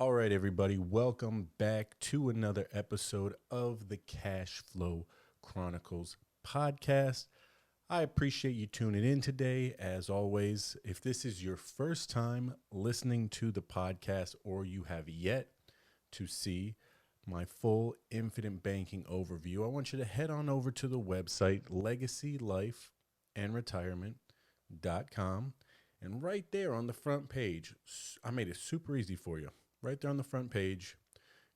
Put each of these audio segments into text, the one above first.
All right, everybody, welcome back to another episode of the Cash Flow Chronicles Podcast. I appreciate you tuning in today. As always, if this is your first time listening to the podcast or you have yet to see my full infinite banking overview, I want you to head on over to the website legacylifeandretirement.com. And right there on the front page, I made it super easy for you. Right there on the front page,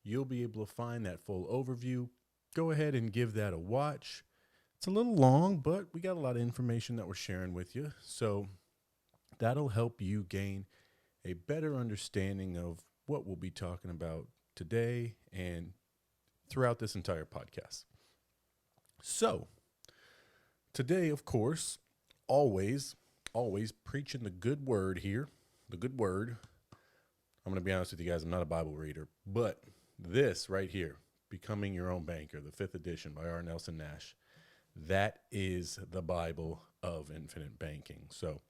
you'll be able to find that full overview. Go ahead and give that a watch. It's a little long, but we got a lot of information that we're sharing with you. So that'll help you gain a better understanding of what we'll be talking about today and throughout this entire podcast. So today, of course, always preaching the good word here, the good word. I'm going to be honest with you guys, I'm not a Bible reader, but this right here, Becoming Your Own Banker, the 5th edition by R. Nelson Nash, that is the Bible of infinite banking. So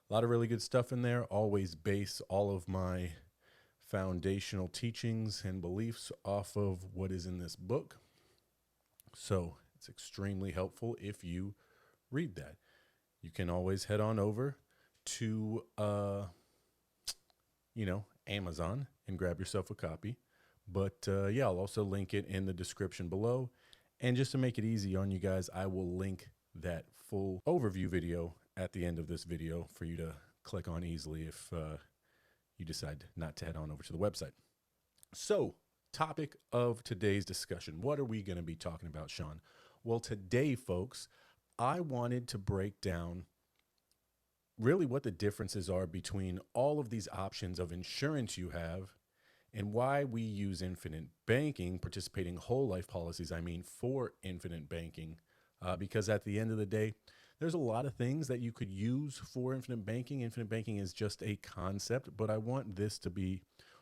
a lot of really good stuff in there. Always base all of my foundational teachings and beliefs off of what is in this book. So it's extremely helpful if you read that. You can always head on over to, Amazon and grab yourself a copy. But I'll also link it in the description below. And just to make it easy on you guys, I will link that full overview video at the end of this video for you to click on easily if you decide not to head on over to the website. So, topic of today's discussion. What are we going to be talking about, Sean? Well, today, folks, I wanted to break down really what the differences are between all of these options of insurance you have and why we use infinite banking, participating whole life policies, for infinite banking. Because at the end of the day, there's a lot of things that you could use for infinite banking. Infinite banking is just a concept, but I want this to be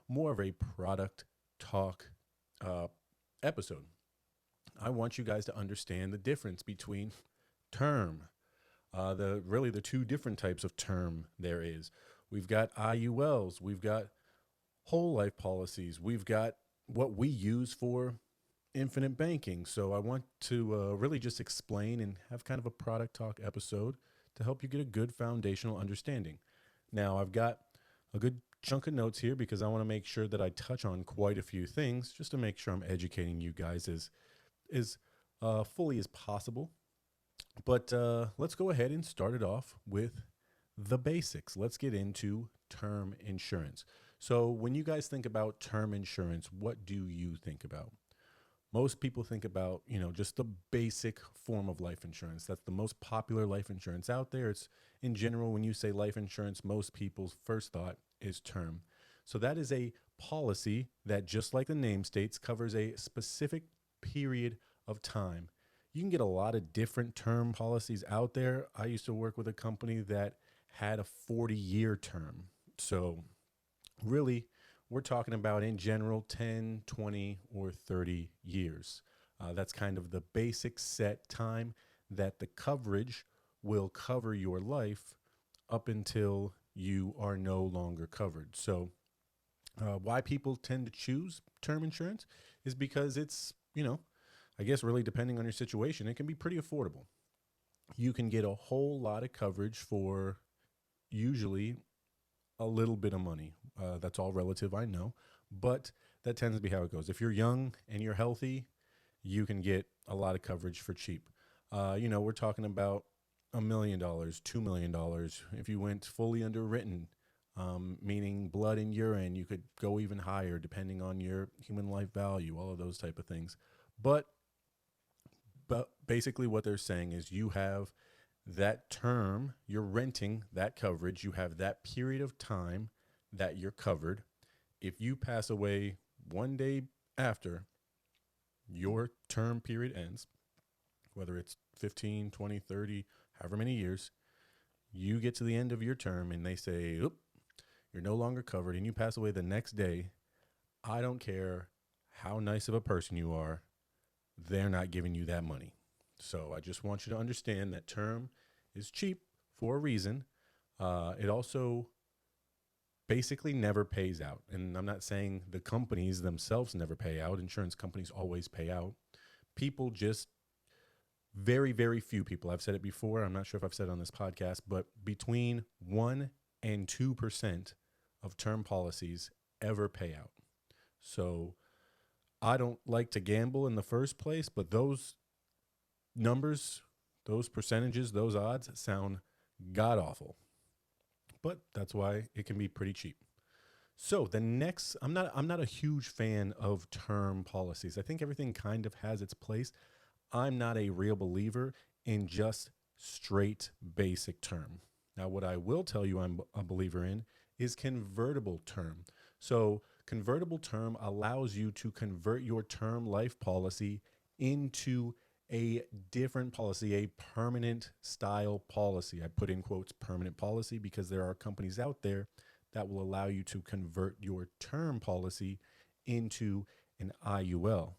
more of a product talk episode. I want you guys to understand the difference between term, the two different types of term there is. We've got IULs, we've got whole life policies, we've got what we use for infinite banking. So I want to really just explain and have kind of a product talk episode to help you get a good foundational understanding. Now, I've got a good chunk of notes here because I want to make sure that I touch on quite a few things just to make sure I'm educating you guys as fully as possible. But let's go ahead and start it off with the basics. Let's get into term insurance. So when you guys think about term insurance, what do you think about? Most people think about, just the basic form of life insurance. That's the most popular life insurance out there. It's in general, when you say life insurance, most people's first thought is term. So that is a policy that, just like the name states, covers a specific period of time. You can get a lot of different term policies out there. I used to work with a company that had a 40-year term. So really, we're talking about, in general, 10, 20, or 30 years. That's kind of the basic set time that the coverage will cover your life up until you are no longer covered. So why people tend to choose term insurance is because it's, I guess really depending on your situation, it can be pretty affordable. You can get a whole lot of coverage for usually a little bit of money. That's all relative, I know, but that tends to be how it goes. If you're young and you're healthy, you can get a lot of coverage for cheap. We're talking about $1 million, $2 million. If you went fully underwritten, meaning blood and urine, you could go even higher depending on your human life value, all of those type of things. But basically what they're saying is you have that term, you're renting that coverage, you have that period of time that you're covered. If you pass away one day after your term period ends, whether it's 15, 20, 30, however many years, you get to the end of your term and they say, oop, you're no longer covered, and you pass away the next day, I don't care how nice of a person you are, they're not giving you that money. So I just want you to understand that term is cheap for a reason. It also basically never pays out. And I'm not saying the companies themselves never pay out. Insurance companies always pay out. People just, very, very few people, I've said it before, I'm not sure if I've said it on this podcast, but between 1 and 2% of term policies ever pay out. So I don't like to gamble in the first place, but those numbers, those percentages, those odds sound god awful. But that's why it can be pretty cheap. So the next, I'm not a huge fan of term policies. I think everything kind of has its place. I'm not a real believer in just straight basic term. Now, what I will tell you I'm a believer in is convertible term. So convertible term allows you to convert your term life policy into a different policy, a permanent style policy. I put in quotes permanent policy because there are companies out there that will allow you to convert your term policy into an IUL.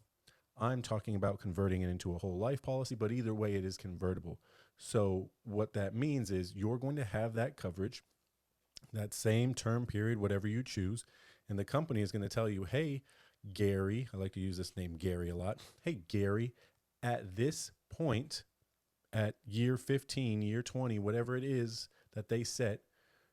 I'm talking about converting it into a whole life policy, but either way, it is convertible. So what that means is you're going to have that coverage, that same term period, whatever you choose, and the company is going to tell you, hey, Gary, I like to use this name Gary a lot. Hey, Gary, at this point, at year 15, year 20, whatever it is that they set,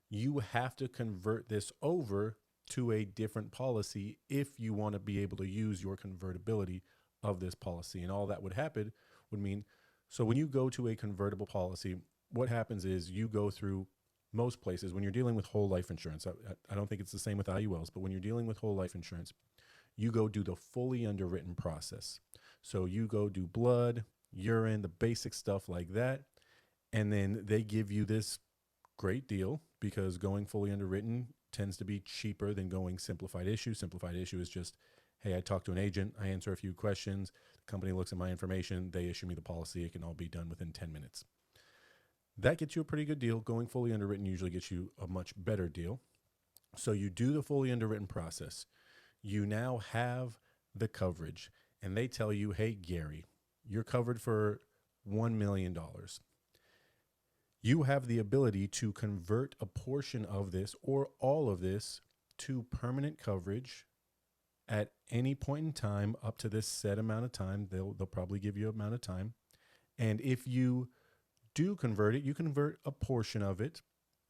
you have to convert this over to a different policy if you want to be able to use your convertibility of this policy. And all that would happen would mean, so when you go to a convertible policy, what happens is you go through most places when you're dealing with whole life insurance. I don't think it's the same with IULs, but when you're dealing with whole life insurance, you go do the fully underwritten process. So you go do blood, urine, the basic stuff like that. And then they give you this great deal because going fully underwritten tends to be cheaper than going simplified issue. Simplified issue is just, hey, I talk to an agent, I answer a few questions, the company looks at my information, they issue me the policy, it can all be done within 10 minutes. That gets you a pretty good deal. Going fully underwritten usually gets you a much better deal. So you do the fully underwritten process. You now have the coverage, and they tell you, hey, Gary, you're covered for $1 million. You have the ability to convert a portion of this or all of this to permanent coverage at any point in time up to this set amount of time. They'll probably give you an amount of time. And if you do convert it, you convert a portion of it,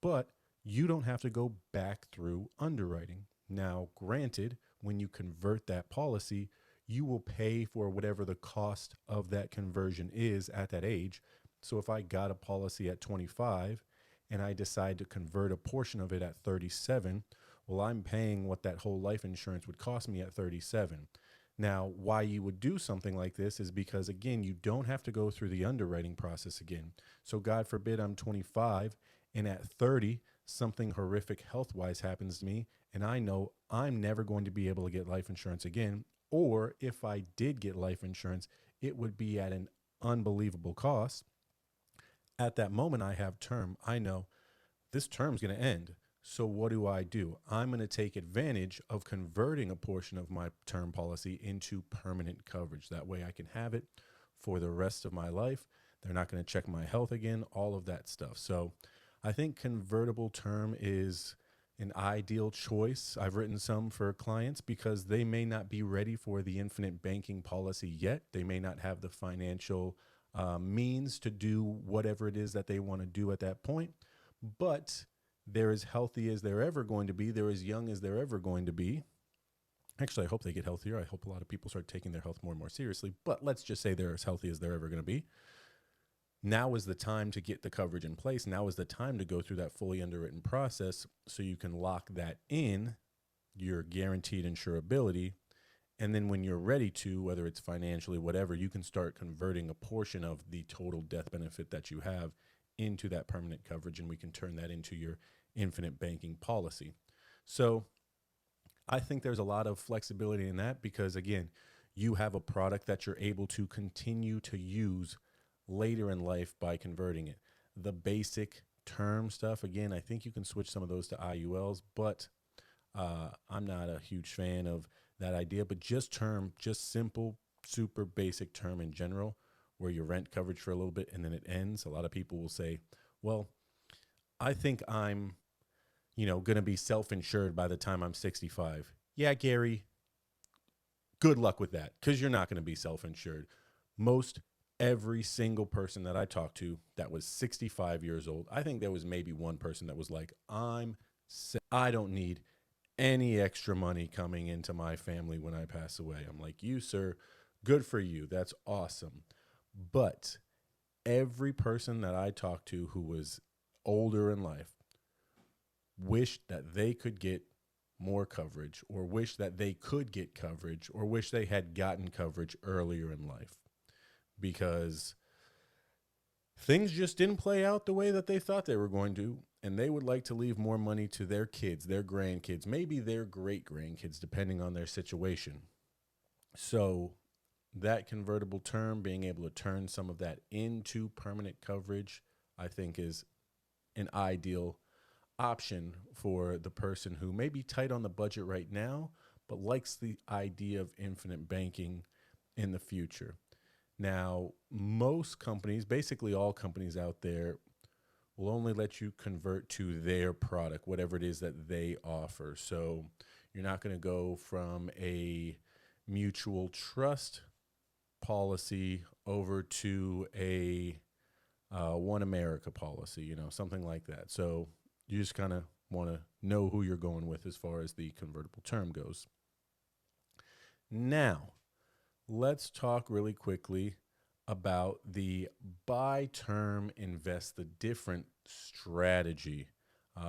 but you don't have to go back through underwriting. Now, granted, when you convert that policy, you will pay for whatever the cost of that conversion is at that age. So if I got a policy at 25 and I decide to convert a portion of it at 37, well, I'm paying what that whole life insurance would cost me at 37. Now, why you would do something like this is because, again, you don't have to go through the underwriting process again. So God forbid I'm 25 and at 30, something horrific health-wise happens to me, and I know I'm never going to be able to get life insurance again. Or if I did get life insurance, it would be at an unbelievable cost. At that moment, I have term. I know this term's going to end. So what do? I'm going to take advantage of converting a portion of my term policy into permanent coverage. That way I can have it for the rest of my life. They're not going to check my health again, all of that stuff. So I think convertible term is an ideal choice. I've written some for clients because they may not be ready for the infinite banking policy yet. They may not have the financial means to do whatever it is that they want to do at that point, but they're as healthy as they're ever going to be. They're as young as they're ever going to be. Actually, I hope they get healthier. I hope a lot of people start taking their health more and more seriously, but let's just say they're as healthy as they're ever going to be. Now is the time to get the coverage in place. Now is the time to go through that fully underwritten process so you can lock that in, your guaranteed insurability. And then when you're ready to, whether it's financially, whatever, you can start converting a portion of the total death benefit that you have into that permanent coverage, and we can turn that into your infinite banking policy. So I think there's a lot of flexibility in that because, again, you have a product that you're able to continue to use later in life by converting it. The basic term stuff, again, I think you can switch some of those to IULs, but I'm not a huge fan of that idea. But just term, just simple, super basic term in general, where you rent coverage for a little bit and then it ends. A lot of people will say, well, I think I'm going to be self-insured by the time I'm 65. Yeah, Gary, good luck with that, because you're not going to be self-insured. Most every single person that I talked to that was 65 years old, I think there was maybe one person that was like, I don't need any extra money coming into my family when I pass away. I'm like, you, sir, good for you. That's awesome. But every person that I talked to who was older in life wished that they could get more coverage, or wish that they could get coverage, or wish they had gotten coverage earlier in life, because things just didn't play out the way that they thought they were going to, and they would like to leave more money to their kids, their grandkids, maybe their great-grandkids, depending on their situation. So that convertible term, being able to turn some of that into permanent coverage, I think is an ideal option for the person who may be tight on the budget right now, but likes the idea of infinite banking in the future. Now, most companies, basically all companies out there, will only let you convert to their product, whatever it is that they offer. So you're not going to go from a mutual trust policy over to a One America policy, something like that. So you just kind of want to know who you're going with as far as the convertible term goes. Now, let's talk really quickly about the buy term, invest the different strategy.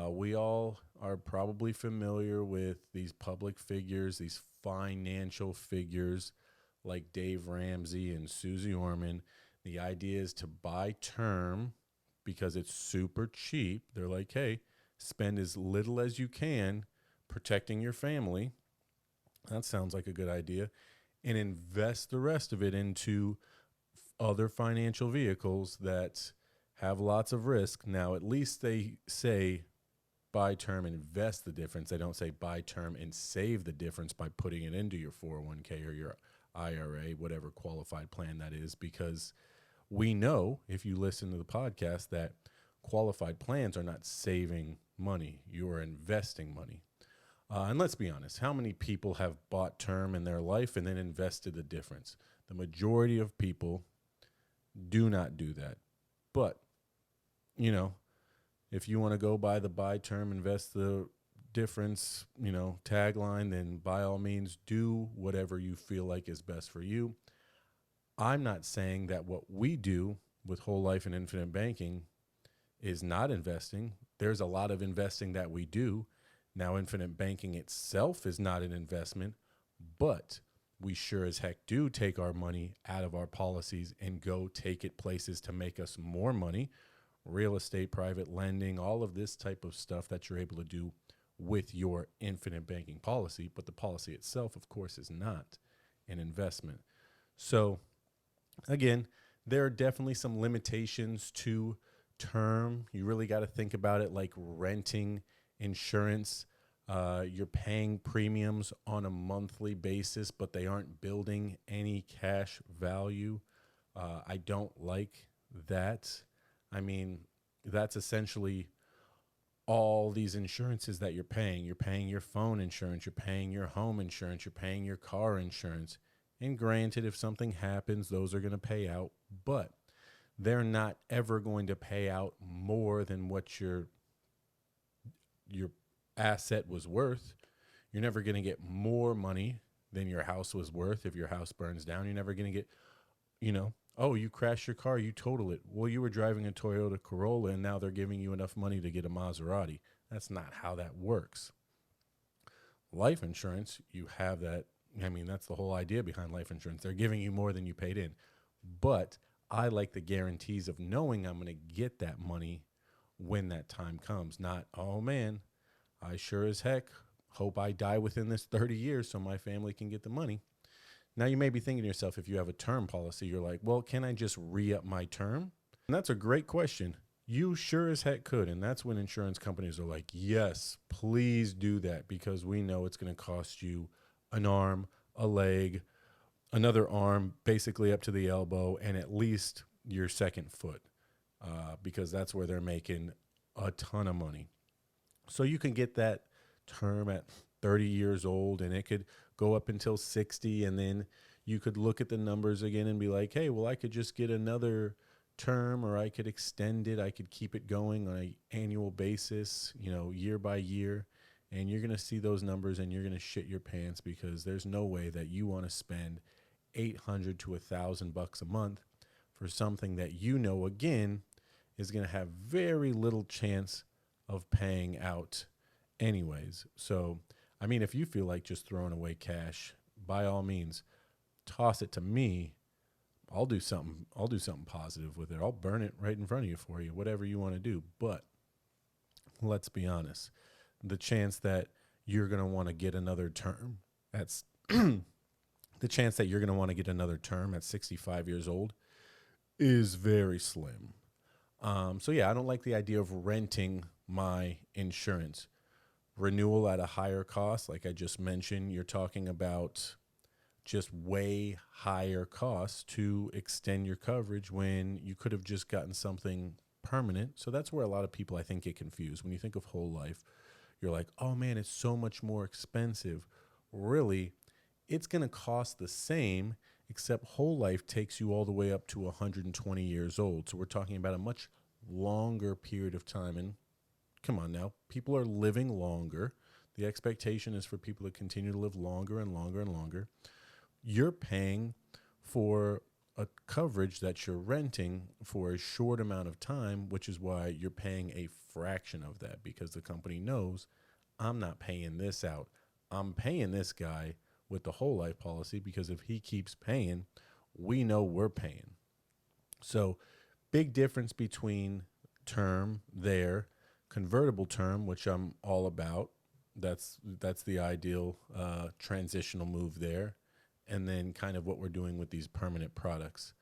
We all are probably familiar with these public figures, these financial figures like Dave Ramsey and Susie Orman. The idea is to buy term because it's super cheap. They're like, hey, spend as little as you can protecting your family. That sounds like a good idea. And invest the rest of it into other financial vehicles that have lots of risk. Now, at least they say buy term and invest the difference. They don't say buy term and save the difference by putting it into your 401k or your IRA, whatever qualified plan that is, because we know, if you listen to the podcast, that qualified plans are not saving money. You are investing money. And let's be honest, how many people have bought term in their life and then invested the difference? The majority of people do not do that. But, if you want to go by the buy term, invest the difference, tagline, then by all means do whatever you feel like is best for you. I'm not saying that what we do with whole life and infinite banking is not investing. There's a lot of investing that we do. Now, infinite banking itself is not an investment, but we sure as heck do take our money out of our policies and go take it places to make us more money. Real estate, private lending, all of this type of stuff that you're able to do with your infinite banking policy. But the policy itself, of course, is not an investment. So again, there are definitely some limitations to term. You really got to think about it like renting insurance. You're paying premiums on a monthly basis, but they aren't building any cash value. I don't like that. I mean, that's essentially all these insurances that you're paying. You're paying your phone insurance, you're paying your home insurance, you're paying your car insurance. And granted, if something happens, those are going to pay out, but they're not ever going to pay out more than what your asset was worth. You're never going to get more money than your house was worth. If your house burns down, you're never going to get, oh, you crashed your car, you total it. Well, you were driving a Toyota Corolla and now they're giving you enough money to get a Maserati. That's not how that works. Life insurance, you have that. I mean, that's the whole idea behind life insurance. They're giving you more than you paid in. But I like the guarantees of knowing I'm going to get that money when that time comes. Not, oh man, I sure as heck hope I die within this 30 years so my family can get the money. Now you may be thinking to yourself, if you have a term policy, you're like, well, can I just re-up my term? And that's a great question. You sure as heck could. And that's when insurance companies are like, yes, please do that, because we know it's going to cost you an arm, a leg, another arm, basically up to the elbow, and at least your second foot, because that's where they're making a ton of money. So you can get that term at 30 years old, and it could go up until 60. And then you could look at the numbers again and be like, hey, well, I could just get another term, or I could extend it. I could keep it going on an annual basis, year by year. And you're going to see those numbers and you're going to shit your pants, because there's no way that you want to spend $800 to $1,000 a month for something that again, is going to have very little chance of paying out anyways. So, I mean, if you feel like just throwing away cash, by all means, toss it to me. I'll do something positive with it. I'll burn it right in front of you for you, whatever you want to do. But let's be honest. The chance that you're going to want to get another term, that's the chance that you're going to want to get another term at 65 years old is very slim. So yeah, I don't like the idea of renting my insurance. Renewal at a higher cost, like I just mentioned, you're talking about just way higher costs to extend your coverage when you could have just gotten something permanent. So that's where a lot of people, I think, get confused. When you think of whole life, you're like, oh man, it's so much more expensive. Really, it's going to cost the same, except whole life takes you all the way up to 120 years old. So we're talking about a much longer period of time. And come on now, people are living longer. The expectation is for people to continue to live longer and longer and longer. You're paying for a coverage that you're renting for a short amount of time, which is why you're paying a fraction of that, because the company knows I'm not paying this out. I'm paying this guy with the whole life policy, because if he keeps paying, we know we're paying. So big difference between term there, convertible term, which I'm all about. That's the ideal transitional move there. And then kind of what we're doing with these permanent products.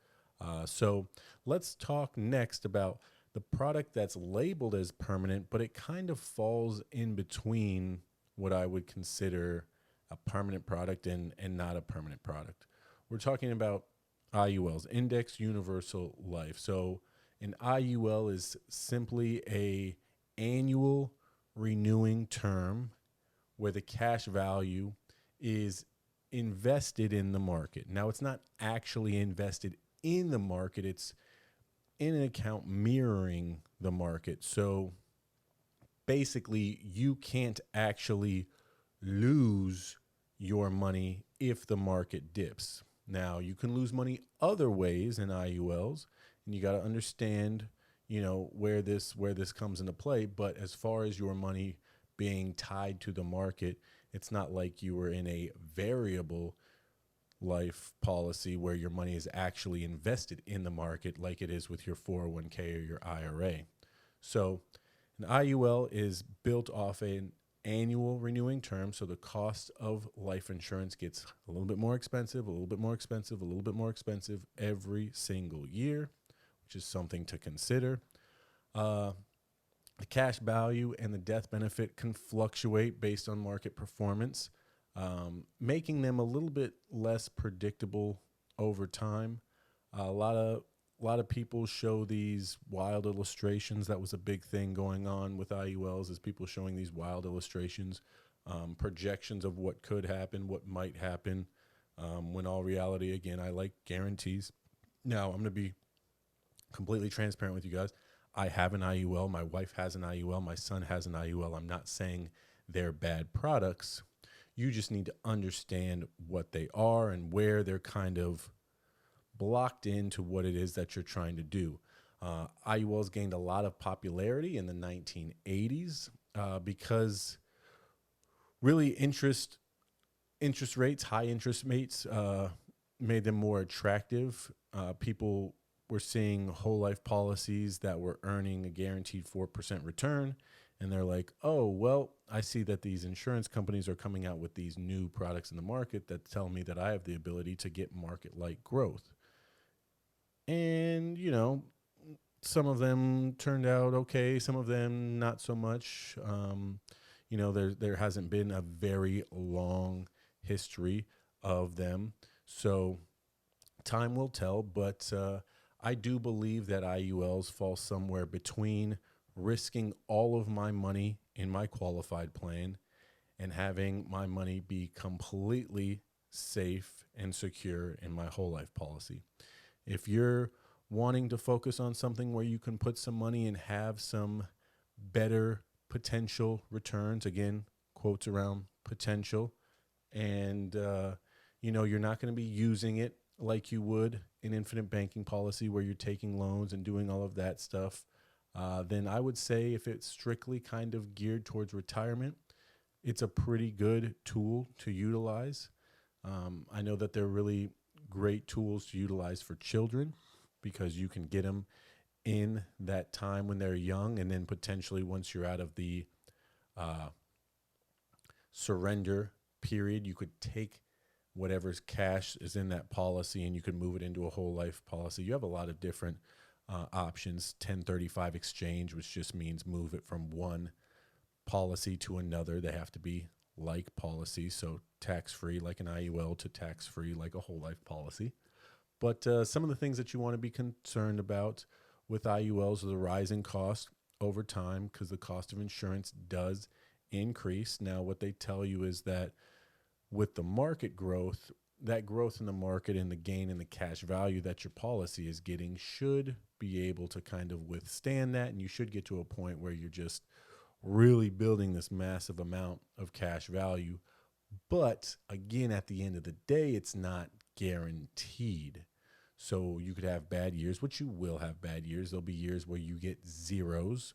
So let's talk next about the product that's labeled as permanent, but it kind of falls in between what I would consider a permanent product and not a permanent product. We're talking about IULs, Index Universal Life. So an IUL is simply a annual renewing term where the cash value is invested in the market. Now, it's not actually invested in the market. It's in an account mirroring the market. So basically, you can't actually lose your money if the market dips. Now, you can lose money other ways in IULs, and you got to understand, where this comes into play. But as far as your money being tied to the market, it's not like you were in a variable life policy where your money is actually invested in the market like it is with your 401k or your IRA. So an IUL is built off an annual renewing term. So the cost of life insurance gets a little bit more expensive, a little bit more expensive, a little bit more expensive every single year, which is something to consider. The cash value and the death benefit can fluctuate based on market performance, making them a little bit less predictable over time. A lot of people show these wild illustrations. That was a big thing going on with IULs, is people showing these wild illustrations, projections of what could happen, what might happen, when all reality, again, I like guarantees. Now, I'm going to be completely transparent with you guys. I have an IUL. My wife has an IUL. My son has an IUL. I'm not saying they're bad products. You just need to understand what they are and where they're kind of blocked into what it is that you're trying to do. IULs gained a lot of popularity in the 1980s because really interest rates, high interest rates, made them more attractive. People were seeing whole life policies that were earning a guaranteed 4% return. And they're like, oh, well, I see that these insurance companies are coming out with these new products in the market that tell me that I have the ability to get market-like growth. And, some of them turned out okay, some of them not so much. There hasn't been a very long history of them. So time will tell, but I do believe that IULs fall somewhere between risking all of my money in my qualified plan and having my money be completely safe and secure in my whole life policy. If you're wanting to focus on something where you can put some money and have some better potential returns, again, quotes around potential, and you're not going to be using it like you would an infinite banking policy where you're taking loans and doing all of that stuff, then I would say if it's strictly kind of geared towards retirement, it's a pretty good tool to utilize. I know that they're really great tools to utilize for children because you can get them in that time when they're young, and then potentially once you're out of the surrender period, you could take whatever's cash is in that policy and you could move it into a whole life policy. You have a lot of different options. 1035 exchange, which just means move it from one policy to another. They have to be like policies, so tax-free like an IUL to tax-free like a whole life policy. But some of the things that you want to be concerned about with IULs are the rising cost over time, because the cost of insurance does increase. Now, what they tell you is that with the market growth, that growth in the market and the gain in the cash value that your policy is getting should be able to kind of withstand that, and you should get to a point where you're just really building this massive amount of cash value. But again, at the end of the day, it's not guaranteed. So you could have bad years, which you will have bad years. There'll be years where you get zeros.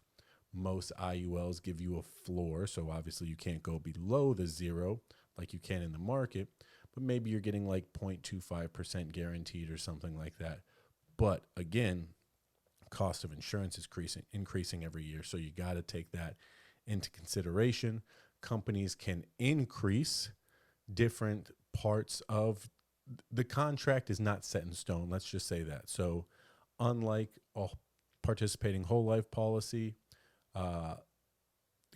Most IULs give you a floor, so obviously you can't go below the zero like you can in the market, but maybe you're getting like 0.25% guaranteed or something like that. But again, cost of insurance is increasing every year, so you got to take that into consideration. Companies can increase different parts of the contract is not set in stone. Let's just say that. So unlike a participating whole life policy, the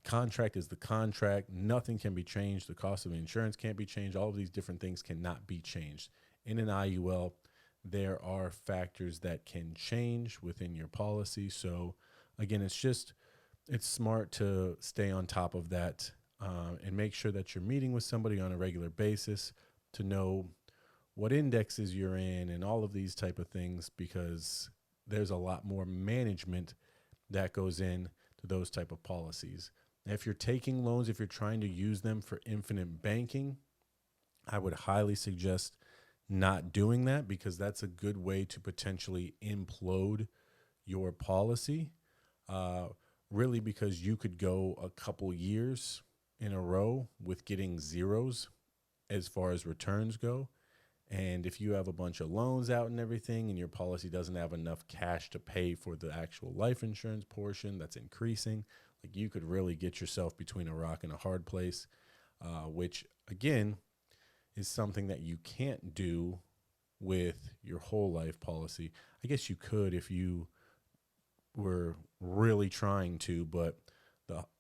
contract is the contract. Nothing can be changed. The cost of the insurance can't be changed. All of these different things cannot be changed. In an IUL, there are factors that can change within your policy. So again, it's smart to stay on top of that and make sure that you're meeting with somebody on a regular basis to know what indexes you're in and all of these type of things, because there's a lot more management that goes in to those type of policies. Now, if you're taking loans, if you're trying to use them for infinite banking, I would highly suggest not doing that, because that's a good way to potentially implode your policy. Really, because you could go a couple years in a row with getting zeros as far as returns go. And if you have a bunch of loans out and everything, and your policy doesn't have enough cash to pay for the actual life insurance portion that's increasing, like you could really get yourself between a rock and a hard place, which again is something that you can't do with your whole life policy. I guess you could if you were really trying to, but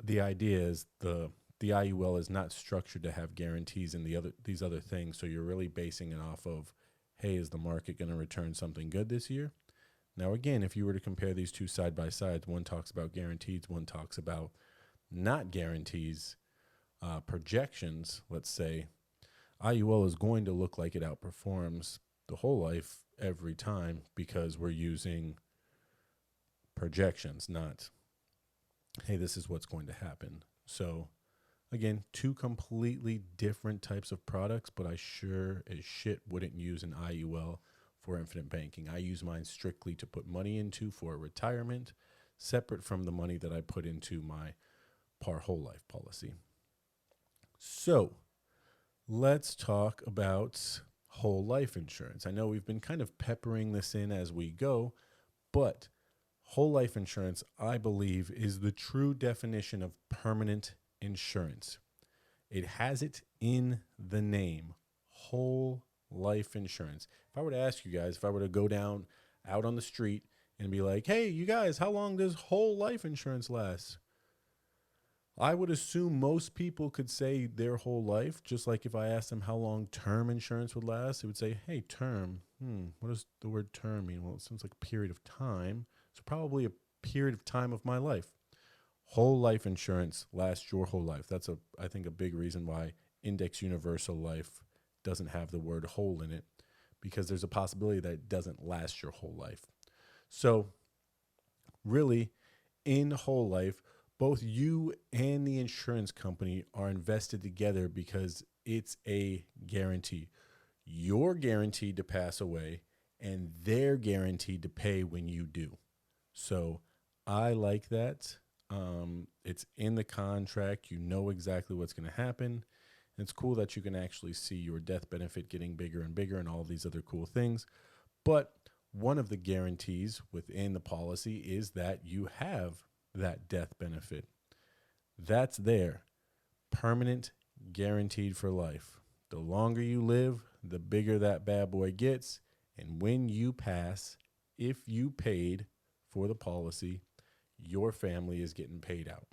the idea is the IUL is not structured to have guarantees and these other things. So you're really basing it off of, hey, is the market going to return something good this year? Now, again, if you were to compare these two side by side, one talks about guarantees, one talks about not guarantees, projections, let's say, IUL is going to look like it outperforms the whole life every time, because we're using projections, not, hey, this is what's going to happen. So again, two completely different types of products, but I sure as shit wouldn't use an IUL for infinite banking. I use mine strictly to put money into for retirement, separate from the money that I put into my par whole life policy. So let's talk about whole life insurance. I know we've been kind of peppering this in as we go, but whole life insurance, I believe, is the true definition of permanent insurance. It has it in the name, whole life insurance. If I were to ask you guys, if I were to go down out on the street and be like, hey, you guys, how long does whole life insurance last? I would assume most people could say their whole life, just like if I asked them how long term insurance would last, it would say, hey, term. What does the word term mean? Well, it sounds like a period of time. So probably a period of time of my life. Whole life insurance lasts your whole life. That's I think a big reason why Index Universal Life doesn't have the word whole in it, because there's a possibility that it doesn't last your whole life. So really, in whole life, both you and the insurance company are invested together because it's a guarantee. You're guaranteed to pass away, and they're guaranteed to pay when you do. So I like that. It's in the contract. You know exactly what's going to happen. And it's cool that you can actually see your death benefit getting bigger and bigger and all these other cool things. But one of the guarantees within the policy is that you have that death benefit. That's there. Permanent, guaranteed for life. The longer you live, the bigger that bad boy gets. And when you pass, if you paid for the policy, your family is getting paid out.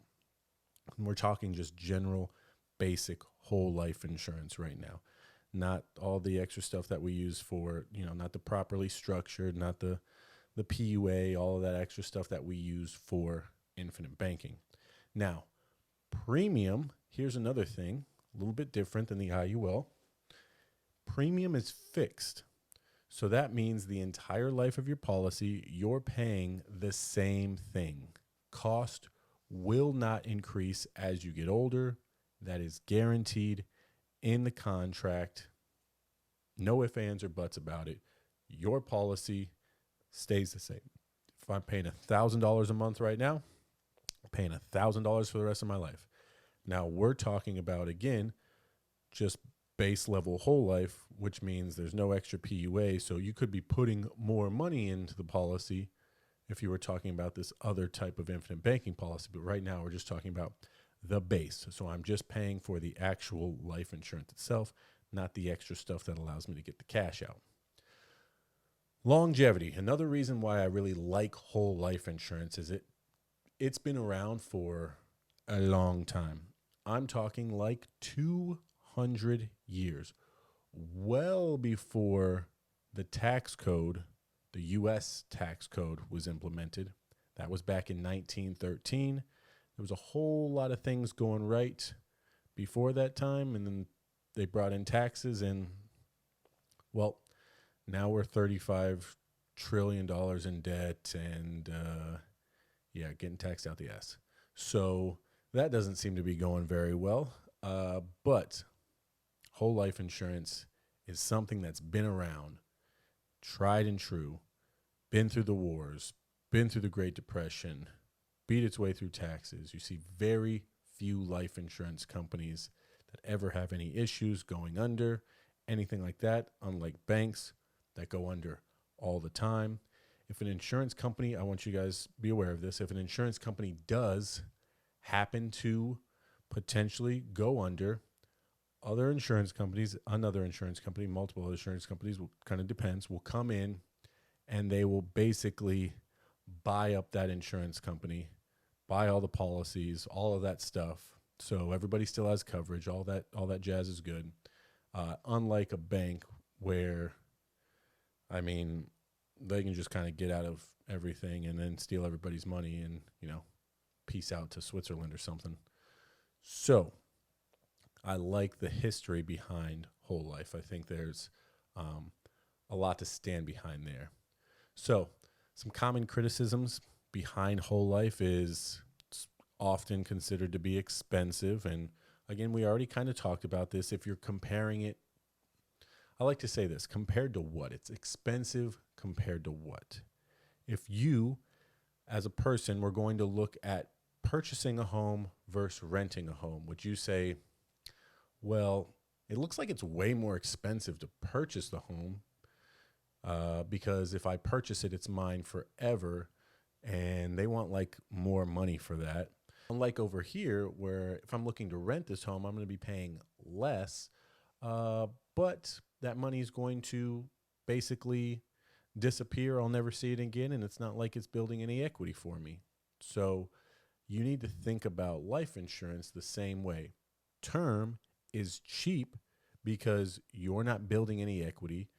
And we're talking just general, basic whole life insurance right now. Not all the extra stuff that we use for, not the properly structured, not the PUA, all of that extra stuff that we use for infinite banking. Now, premium, here's another thing, a little bit different than the IUL. Premium is fixed. So that means the entire life of your policy, you're paying the same thing. Cost will not increase as you get older. That is guaranteed in the contract. No ifs, ands, or buts about it. Your policy stays the same. If I'm paying $1,000 a month right now, I'm paying $1,000 for the rest of my life. Now we're talking about, again, just base level whole life, which means there's no extra PUA. So you could be putting more money into the policy if you were talking about this other type of infinite banking policy. But right now we're just talking about the base. So I'm just paying for the actual life insurance itself, not the extra stuff that allows me to get the cash out. Longevity. Another reason why I really like whole life insurance is it's been around for a long time. I'm talking like 200 years, well before the tax code, the U.S. tax code was implemented. That was back in 1913. There was a whole lot of things going right before that time, and then they brought in taxes, and, well, now we're $35 trillion in debt and, getting taxed out the ass. So that doesn't seem to be going very well. But whole life insurance is something that's been around, tried and true, been through the wars, been through the Great Depression, beat its way through taxes. You see very few life insurance companies that ever have any issues going under, anything like that, unlike banks that go under all the time. If an insurance company, I want you guys to be aware of this, if an insurance company does happen to potentially go under, other insurance companies, another insurance company, multiple other insurance companies, kind of depends, will come in and they will basically buy up that insurance company, buy all the policies, all of that stuff. So everybody still has coverage. All that jazz is good. Unlike a bank where, they can just kind of get out of everything and then steal everybody's money and, peace out to Switzerland or something. So I like the history behind whole life. I think there's a lot to stand behind there. So some common criticisms behind whole life is it's often considered to be expensive. And again, we already kind of talked about this. If you're comparing it, I like to say this, compared to what? It's expensive compared to what? If you, as a person, were going to look at purchasing a home versus renting a home, would you say, well, it looks like it's way more expensive to purchase the home because if I purchase it, it's mine forever, and they want like more money for that. Unlike over here, where if I'm looking to rent this home, I'm going to be paying less, but that money is going to basically disappear. I'll never see it again, and it's not like it's building any equity for me. So you need to think about life insurance the same way. Term is cheap because you're not building any equity.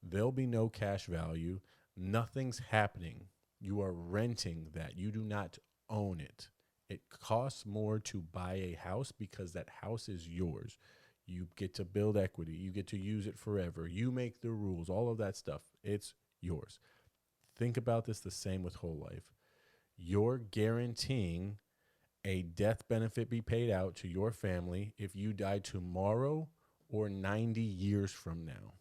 There'll be no cash value. Nothing's happening. You are renting that. You do not own it. It costs more to buy a house because that house is yours. You get to build equity. You get to use it forever. You make the rules, all of that stuff. It's yours. Think about this the same with whole life. You're guaranteeing a death benefit be paid out to your family if you die tomorrow or 90 years from now.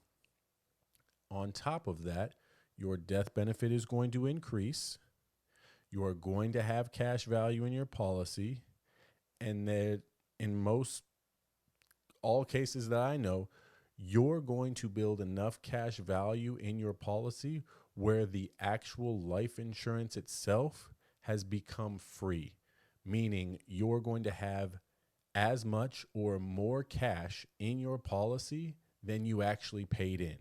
On top of that, your death benefit is going to increase. You are going to have cash value in your policy. And that in most all cases that I know, you're going to build enough cash value in your policy where the actual life insurance itself has become free, meaning you're going to have as much or more cash in your policy than you actually paid in.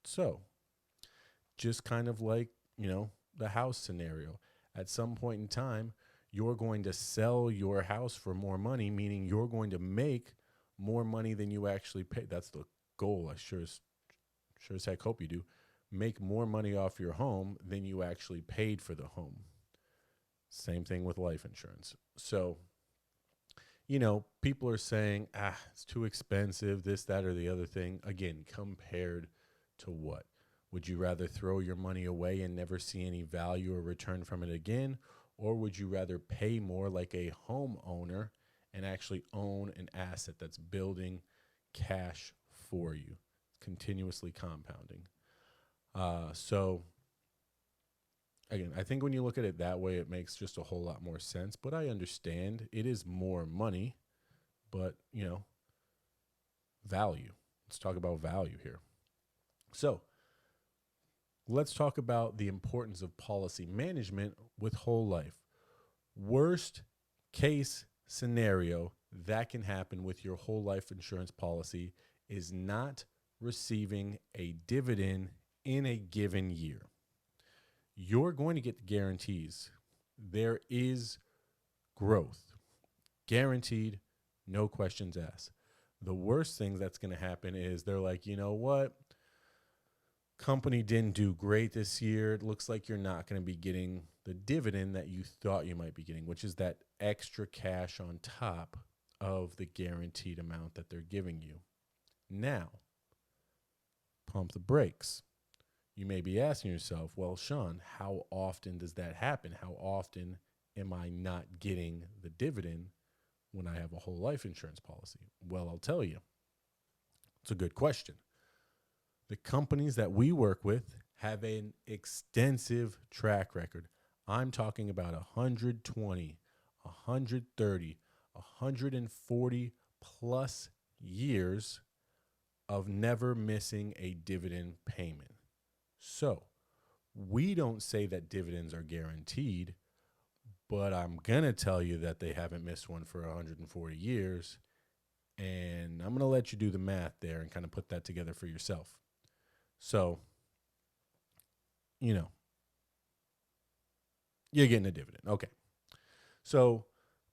So, just kind of like, the house scenario. At some point in time, you're going to sell your house for more money, meaning you're going to make more money than you actually pay. That's the goal. I sure as heck hope you do. Make more money off your home than you actually paid for the home. Same thing with life insurance. So, people are saying, it's too expensive, this, that, or the other thing. Again, compared to what? Would you rather throw your money away and never see any value or return from it again? Or would you rather pay more like a homeowner and actually own an asset that's building cash for you, continuously compounding? So, again, I think when you look at it that way, it makes just a whole lot more sense. But I understand it is more money, but, value. Let's talk about value here. So, let's talk about the importance of policy management with whole life. Worst case scenario that can happen with your whole life insurance policy is not receiving a dividend in a given year. You're going to get the guarantees. There is growth. Guaranteed, no questions asked. The worst thing that's going to happen is they're like, you know what? Company didn't do great this year. It looks like you're not going to be getting the dividend that you thought you might be getting, which is that extra cash on top of the guaranteed amount that they're giving you. Now, pump the brakes. You may be asking yourself, well, Sean, how often does that happen? How often am I not getting the dividend when I have a whole life insurance policy? Well, I'll tell you. It's a good question. The companies that we work with have an extensive track record. I'm talking about 120, 130, 140 plus years of never missing a dividend payment. So we don't say that dividends are guaranteed, but I'm going to tell you that they haven't missed one for 140 years. And I'm going to let you do the math there and kind of put that together for yourself. So, you're getting a dividend. Okay. So,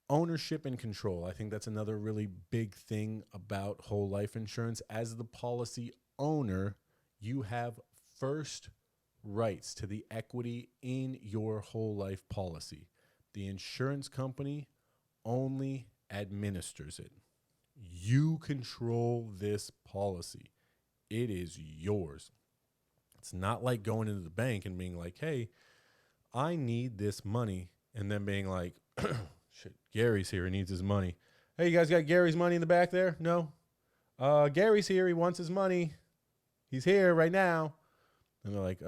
ownership and control. I think that's another really big thing about whole life insurance. As the policy owner, you have first rights to the equity in your whole life policy. The insurance company only administers it. You control this policy. It is yours. It's not like going into the bank and being like, hey, I need this money. And then being like, shit, Gary's here. He needs his money. Hey, you guys got Gary's money in the back there? No. Gary's here. He wants his money. He's here right now. And they're like,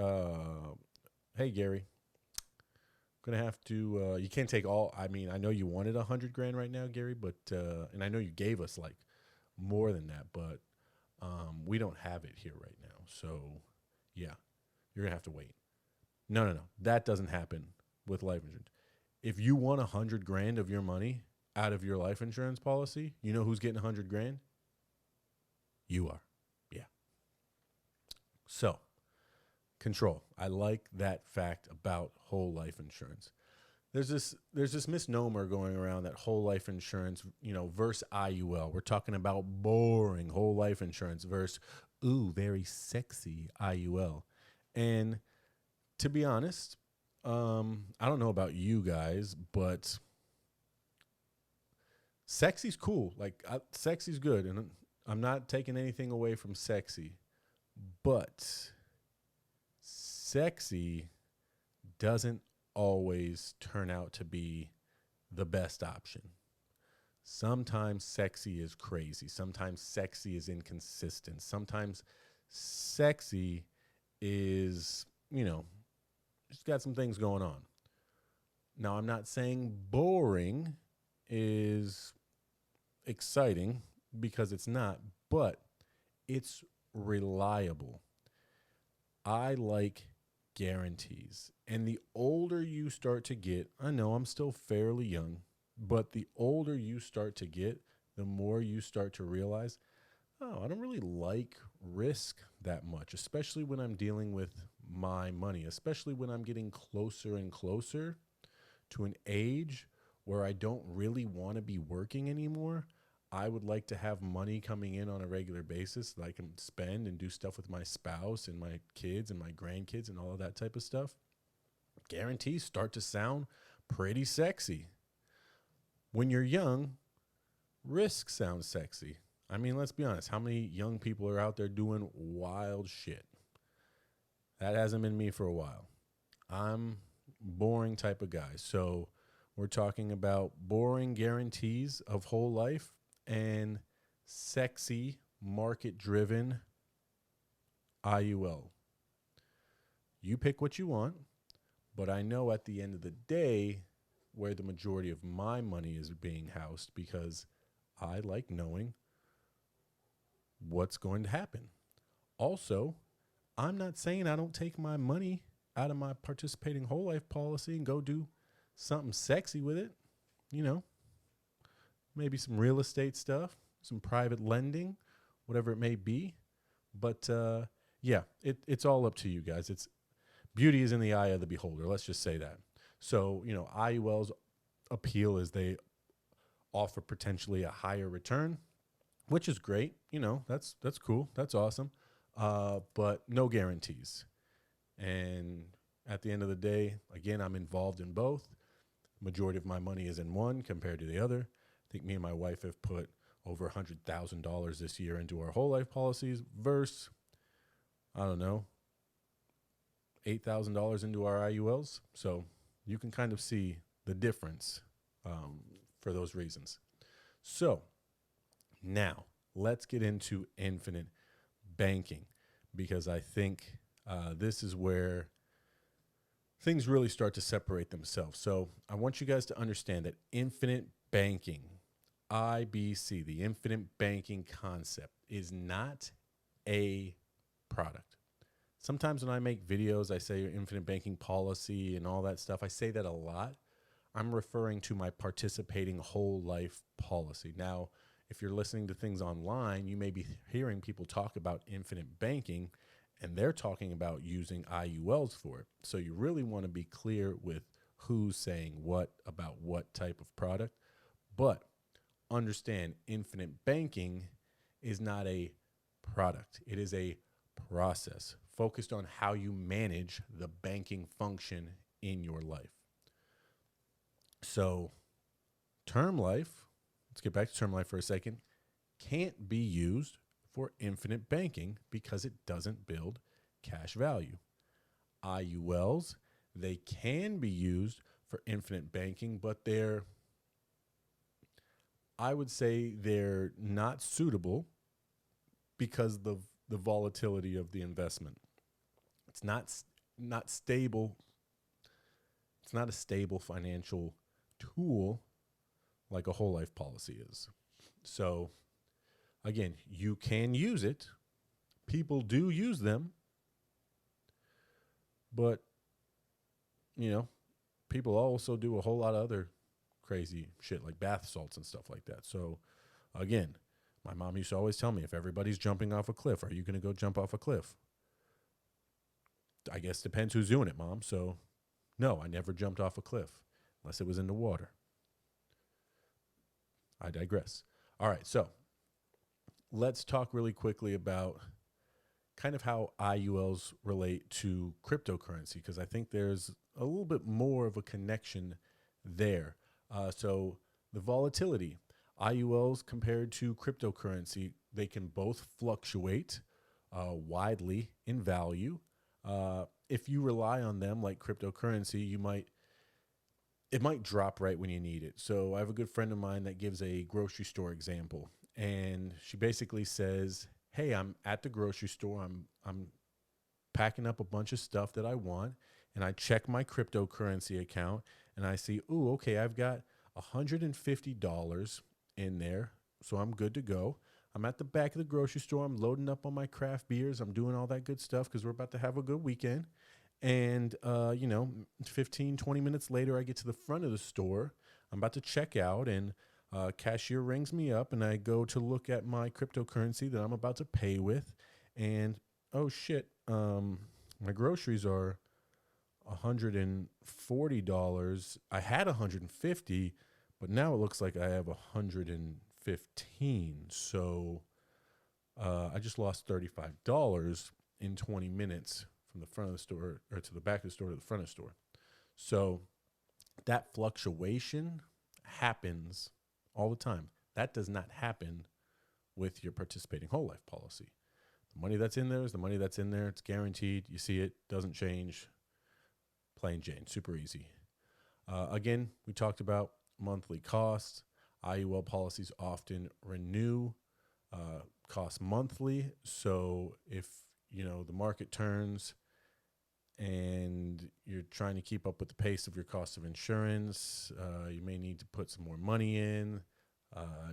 hey, Gary, I'm going to have to, you can't take all, I know you wanted $100,000 right now, Gary, but, and I know you gave us like more than that, but we don't have it here right now. So yeah, you're gonna have to wait. No. That doesn't happen with life insurance. If you want $100,000 of your money out of your life insurance policy, you know who's getting $100,000? You are. Yeah. So, control. I like that fact about whole life insurance. There's this misnomer going around that whole life insurance, versus IUL. We're talking about boring whole life insurance versus, very sexy IUL. And to be honest, I don't know about you guys, but Sexy's cool. Like, sexy's good. And I'm not taking anything away from sexy. But sexy doesn't always turn out to be the best option. Sometimes sexy is crazy. Sometimes sexy is inconsistent. Sometimes sexy is, just got some things going on. Now, I'm not saying boring is exciting, because it's not, but it's reliable. I like guarantees. And the older you start to get, I know I'm still fairly young, but the older you start to get, the more you start to realize, oh, I don't really like risk that much, especially when I'm dealing with my money, especially when I'm getting closer and closer to an age where I don't really want to be working anymore. I would like to have money coming in on a regular basis that I can spend and do stuff with my spouse and my kids and my grandkids and all of that type of stuff. Guarantees start to sound pretty sexy. When you're young, risk sounds sexy. I mean, let's be honest. How many young people are out there doing wild shit? That hasn't been me for a while. I'm boring type of guy. So we're talking about boring guarantees of whole life and sexy market-driven IUL. You pick what you want, but I know at the end of the day where the majority of my money is being housed, because I like knowing what's going to happen. Also, I'm not saying I don't take my money out of my participating whole life policy and go do something sexy with it. Maybe some real estate stuff, some private lending, whatever it may be. But it's all up to you guys. Beauty is in the eye of the beholder. Let's just say that. So, IUL's appeal is they offer potentially a higher return, which is great. That's cool. That's awesome. But no guarantees. And at the end of the day, again, I'm involved in both. Majority of my money is in one compared to the other. I think me and my wife have put over $100,000 this year into our whole life policies versus, I don't know, $8,000 into our IULs. So you can kind of see the difference for those reasons. So now let's get into infinite banking, because I think this is where things really start to separate themselves. So I want you guys to understand that infinite banking, IBC, the infinite banking concept, is not a product. Sometimes when I make videos, I say infinite banking policy and all that stuff. I say that a lot. I'm referring to my participating whole life policy. Now, if you're listening to things online, you may be hearing people talk about infinite banking, and they're talking about using IULs for it. So you really want to be clear with who's saying what about what type of product. But understand, infinite banking is not a product. It is a process focused on how you manage the banking function in your life. So term life, let's get back to term life for a second, can't be used for infinite banking because it doesn't build cash value. IULs, they can be used for infinite banking, but I would say they're not suitable because the volatility of the investment. It's not stable. It's not a stable financial tool like a whole life policy is. So again, you can use it. People do use them. But, people also do a whole lot of other crazy shit like bath salts and stuff like that. So again, my mom used to always tell me, if everybody's jumping off a cliff, are you going to go jump off a cliff? I guess depends who's doing it, Mom. So no, I never jumped off a cliff unless it was in the water. I digress. All right, so let's talk really quickly about kind of how IULs relate to cryptocurrency, because I think there's a little bit more of a connection there. So the volatility. IULs compared to cryptocurrency, they can both fluctuate widely in value. If you rely on them like cryptocurrency, it might drop right when you need it. So I have a good friend of mine that gives a grocery store example, and she basically says, "Hey, I'm at the grocery store. I'm packing up a bunch of stuff that I want, and I check my cryptocurrency account, and I see, ooh, okay, I've got $150 in there, so I'm good to go. I'm at the back of the grocery store. I'm loading up on my craft beers. I'm doing all that good stuff because we're about to have a good weekend. And, 15, 20 minutes later, I get to the front of the store. I'm about to check out, and cashier rings me up, and I go to look at my cryptocurrency that I'm about to pay with. And, oh, shit, my groceries are $140. I had $150, but now it looks like I have $115. So I just lost $35 in 20 minutes from the front of the store, or to the back of the store to the front of the store. So that fluctuation happens all the time. That does not happen with your participating whole life policy. The money that's in there is the money that's in there. It's guaranteed. You see it, doesn't change. Plain Jane, super easy. Again, we talked about monthly costs. IUL policies often renew, cost monthly. So if, the market turns and you're trying to keep up with the pace of your cost of insurance, you may need to put some more money in.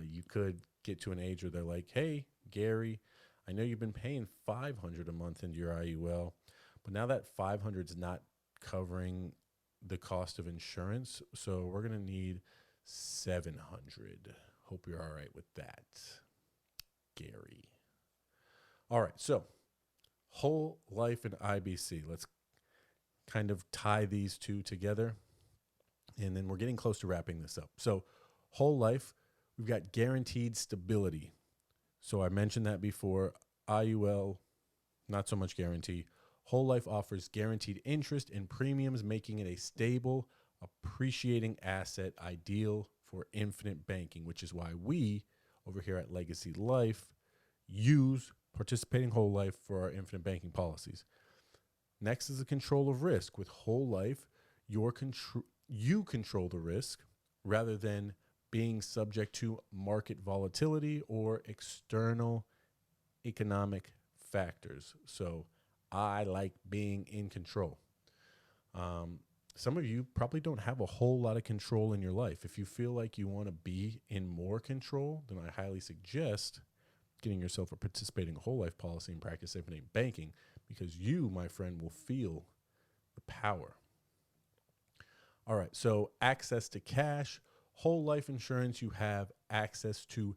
You could get to an age where they're like, hey, Gary, I know you've been paying $500 a month into your IUL, but now that $500 is not covering the cost of insurance, so we're going to need $700. Hope you're all right with that, Gary. All right, so whole life and IBC. Let's kind of tie these two together, and then we're getting close to wrapping this up. So whole life, we've got guaranteed stability. So I mentioned that before. IUL, not so much guarantee. Whole life offers guaranteed interest and premiums, making it a stable, appreciating asset ideal for infinite banking, which is why we over here at Legacy Life use participating whole life for our infinite banking policies. Next is the control of risk. With whole life, you control the risk rather than being subject to market volatility or external economic factors. So I like being in control. Some of you probably don't have a whole lot of control in your life. If you feel like you want to be in more control, then I highly suggest getting yourself a participating whole life policy and practice infinite banking, because you, my friend, will feel the power. All right, so access to cash. Whole life insurance, you have access to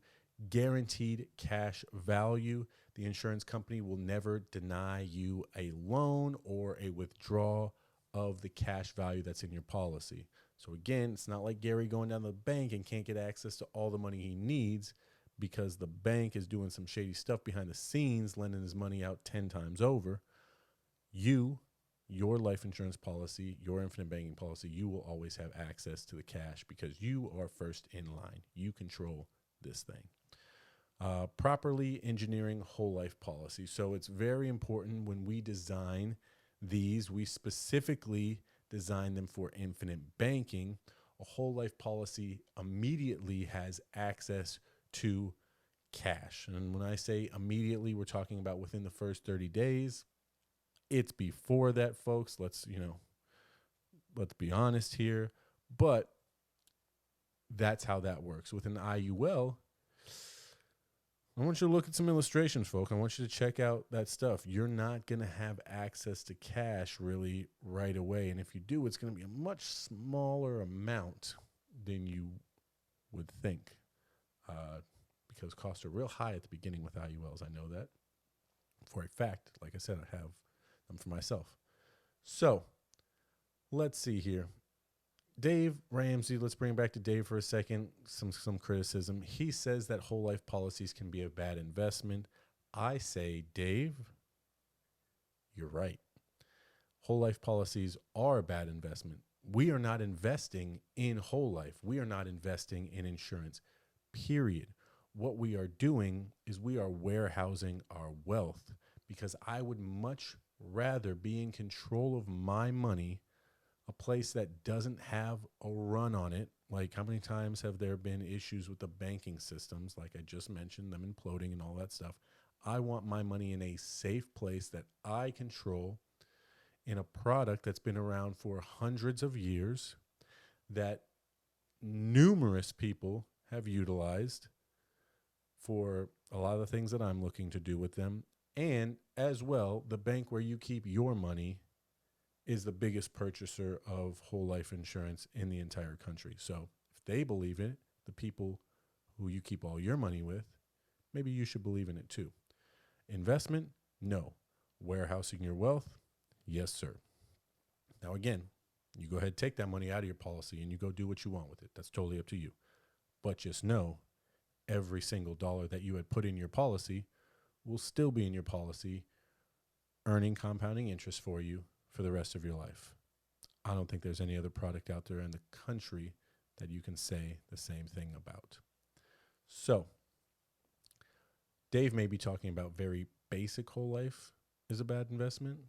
guaranteed cash value. The insurance company will never deny you a loan or a withdrawal of the cash value that's in your policy. So again, it's not like Gary going down to the bank and can't get access to all the money he needs because the bank is doing some shady stuff behind the scenes, lending his money out 10 times over. Your life insurance policy, your infinite banking policy, you will always have access to the cash because you are first in line. You control this thing. Properly engineering whole life policy. So it's very important when we design these, we specifically design them for infinite banking. A whole life policy immediately has access to cash. And when I say immediately, we're talking about within the first 30 days. It's before that, folks. Let's be honest here. But that's how that works. With an IUL, I want you to look at some illustrations, folks. I want you to check out that stuff. You're not going to have access to cash really right away. And if you do, it's going to be a much smaller amount than you would think, because costs are real high at the beginning with IULs. I know that for a fact. Like I said, I have them for myself. So let's see here. Dave Ramsey, let's bring it back to Dave for a second, some criticism. He says that whole life policies can be a bad investment. I say, Dave, you're right. Whole life policies are a bad investment. We are not investing in whole life. We are not investing in insurance. period. What we are doing is we are warehousing our wealth, because I would much rather be in control of my money, a place that doesn't have a run on it. Like, how many times have there been issues with the banking systems? Like I just mentioned, them imploding and all that stuff. I want my money in a safe place that I control, in a product that's been around for hundreds of years, that numerous people have utilized for a lot of the things that I'm looking to do with them. And as well, the bank where you keep your money is the biggest purchaser of whole life insurance in the entire country. So if they believe in it, the people who you keep all your money with, maybe you should believe in it too. Investment? No. Warehousing your wealth? Yes, sir. Now, again, you go ahead, take that money out of your policy and you go do what you want with it. That's totally up to you. But just know, every single dollar that you had put in your policy will still be in your policy, earning compounding interest for you for the rest of your life. I don't think there's any other product out there in the country that you can say the same thing about. So, Dave may be talking about very basic whole life is a bad investment.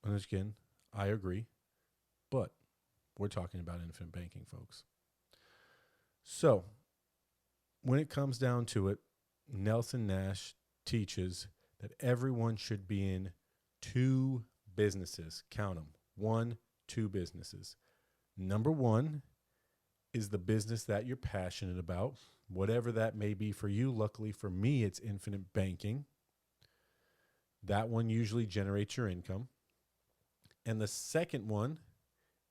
And again, I agree. But we're talking about infinite banking, folks. So, when it comes down to it, Nelson Nash teaches that everyone should be in 2 businesses. Count them. 1, 2 businesses. Number 1 is the business that you're passionate about, whatever that may be for you. Luckily for me, it's infinite banking. That one usually generates your income. And the second one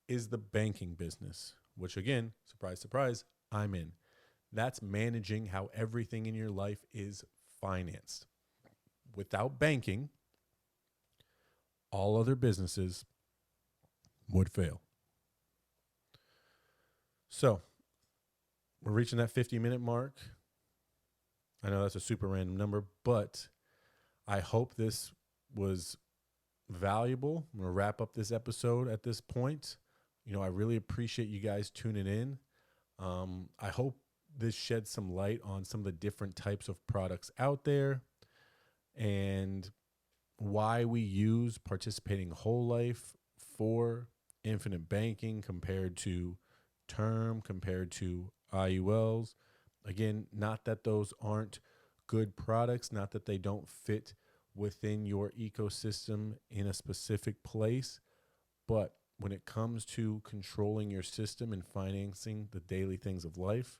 is the banking business, which again, surprise, surprise, I'm in. That's managing how everything in your life is financed. Without banking, all other businesses would fail. So, we're reaching that 50-minute mark. I know that's a super random number, but I hope this was valuable. I'm going to wrap up this episode at this point. I really appreciate you guys tuning in. I hope this sheds some light on some of the different types of products out there and why we use participating whole life for infinite banking compared to term, compared to IULs. Again, not that those aren't good products, not that they don't fit within your ecosystem in a specific place, but when it comes to controlling your system and financing the daily things of life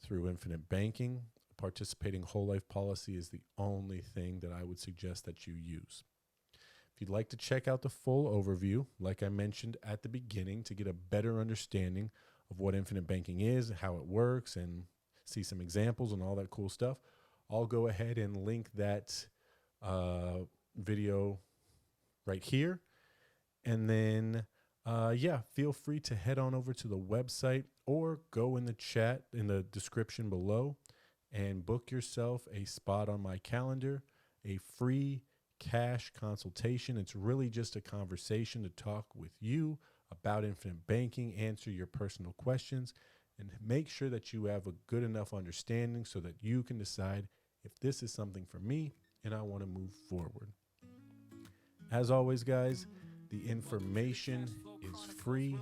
through infinite banking, participating whole life policy is the only thing that I would suggest that you use. If you'd like to check out the full overview, like I mentioned at the beginning, to get a better understanding of what infinite banking is, how it works, and see some examples and all that cool stuff, I'll go ahead and link that video right here. And then, feel free to head on over to the website or go in the chat in the description below and book yourself a spot on my calendar, a free cash consultation. It's really just a conversation to talk with you about infinite banking, answer your personal questions, and make sure that you have a good enough understanding so that you can decide if this is something for me and I want to move forward. As always, guys, the information is free,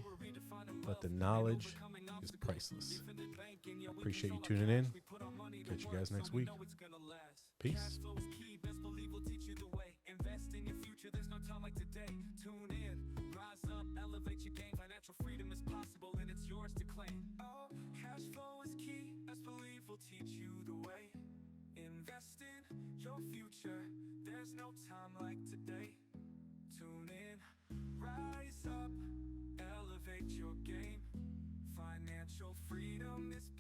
but the knowledge is priceless. I appreciate you tuning in. Catch you guys next week. Peace. Cash flow is key, as belief will teach you the way. Invest in your future, there's no time like today. Tune in, rise up, elevate your game. Financial freedom is possible, and it's yours to claim.